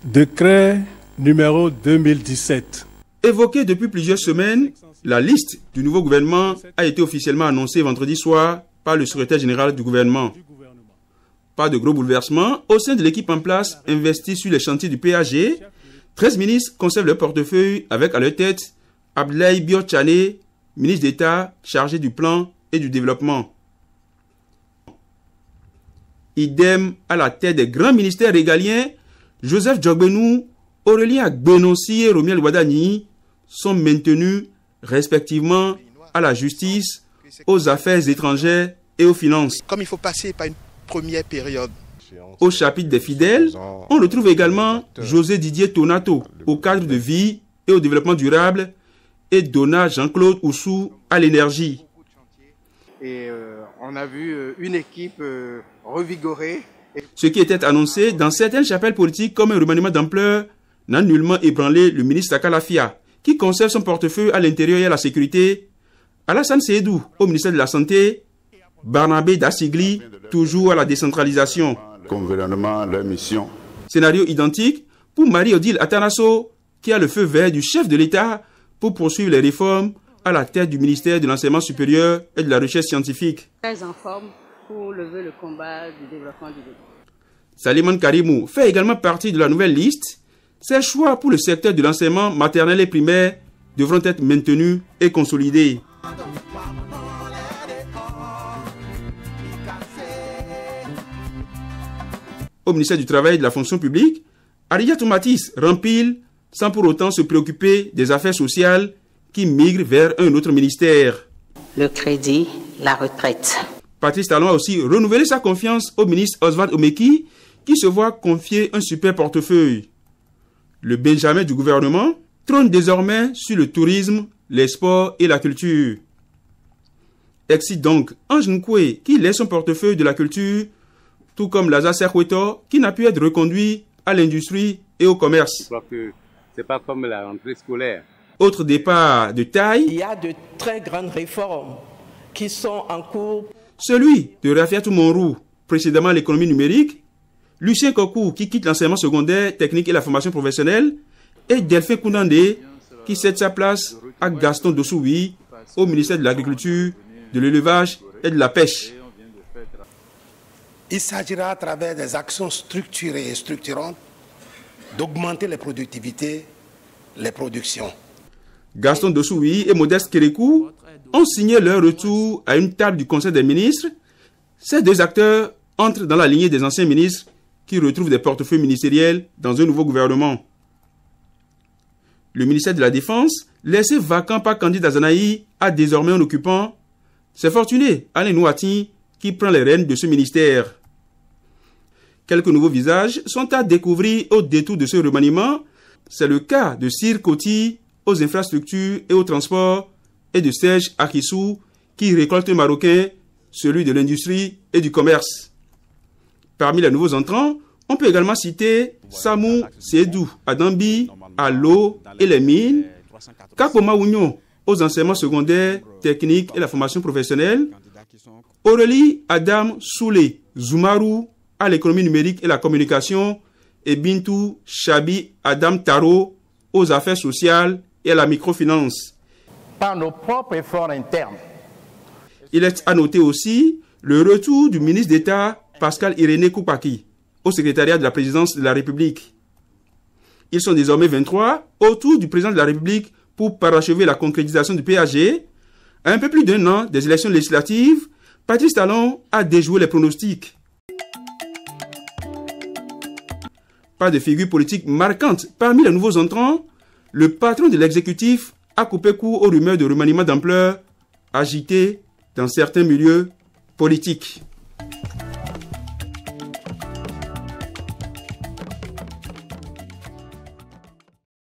Décret numéro 2017. Évoqué depuis plusieurs semaines, la liste du nouveau gouvernement a été officiellement annoncée vendredi soir par le secrétaire général du gouvernement. Pas de gros bouleversements au sein de l'équipe en place investie sur les chantiers du PAG. 13 ministres conservent leur portefeuille avec à leur tête Abdoulaye Biotchane, ministre d'État chargé du plan et du développement. Idem à la tête des grands ministères régaliens, Joseph Djogbenou, Aurélien Agbenonsi et Romuald Wadani sont maintenus respectivement à la justice, aux affaires étrangères et aux finances. Comme il faut passer par une première période. Au chapitre des fidèles, on retrouve également José Didier Tonato au cadre de vie et au développement durable et Dona Jean-Claude Oussou à l'énergie. Et on a vu une équipe revigorée. Ce qui était annoncé dans certaines chapelles politiques comme un remaniement d'ampleur n'a nullement ébranlé le ministre Sakalafia, qui conserve son portefeuille à l'intérieur et à la sécurité, Alassane Seydou au ministère de la Santé, Barnabé Dassigli toujours à la décentralisation. Gouvernement, leur mission. Scénario identique pour Marie-Odile Atanasso, qui a le feu vert du chef de l'État pour poursuivre les réformes à la tête du ministère de l'Enseignement supérieur et de la Recherche scientifique. Très en forme pour lever le combat du développement du pays. Salimane Karimou fait également partie de la nouvelle liste. Ces choix pour le secteur de l'enseignement maternel et primaire devront être maintenus et consolidés. Au ministère du Travail et de la Fonction publique, Ariatou Matisse rempile sans pour autant se préoccuper des affaires sociales qui migrent vers un autre ministère. Le crédit, la retraite. Patrice Talon a aussi renouvelé sa confiance au ministre Oswald Omeki qui se voit confier un super portefeuille. Le Benjamin du gouvernement trône désormais sur le tourisme, les sports et la culture. Excite donc Ange Nkwe qui laisse son portefeuille de la culture, tout comme Lazare Serkweto qui n'a pu être reconduit à l'industrie et au commerce. Je crois que c'est pas comme la rentrée scolaire. Autre départ de taille. Il y a de très grandes réformes qui sont en cours. Celui de Rafiatou Monrou, précédemment l'économie numérique, Lucien Kokou qui quitte l'enseignement secondaire, technique et la formation professionnelle, et Delphin Koundandé qui cède sa place à Gaston Dossoui au ministère de l'Agriculture, de l'Élevage et de la Pêche. Il s'agira à travers des actions structurées et structurantes d'augmenter les productivités, les productions. Gaston Dossoui et Modeste Kérékou ont signé leur retour à une table du Conseil des ministres. Ces deux acteurs entrent dans la lignée des anciens ministres qui retrouvent des portefeuilles ministériels dans un nouveau gouvernement. Le ministère de la Défense, laissé vacant par Candide Azanaï, a désormais un occupant. C'est Fortuné Alain Nouati qui prend les rênes de ce ministère. Quelques nouveaux visages sont à découvrir au détour de ce remaniement. C'est le cas de Cyr Coty aux infrastructures et au transport et de Serge Akissou qui récolte un Marocain, celui de l'industrie et du commerce. Parmi les nouveaux entrants, on peut également citer Samou Seydou à Dambi, à l'eau et les mines, Kakoma Ougnon aux enseignements secondaires, techniques et la formation professionnelle, Aurélie Adam Soulé Zoumarou à l'économie numérique et la communication et Bintou Chabi Adam Taro aux affaires sociales et à la microfinance. Par nos propres efforts internes. Il est à noter aussi le retour du ministre d'État Pascal Irénée Koupaki au secrétariat de la présidence de la République. Ils sont désormais 23 autour du président de la République pour parachever la concrétisation du PAG. À un peu plus d'un an des élections législatives, Patrice Talon a déjoué les pronostics. Pas de figure politique marquante parmi les nouveaux entrants. Le patron de l'exécutif a coupé court aux rumeurs de remaniement d'ampleur agitées dans certains milieux politiques.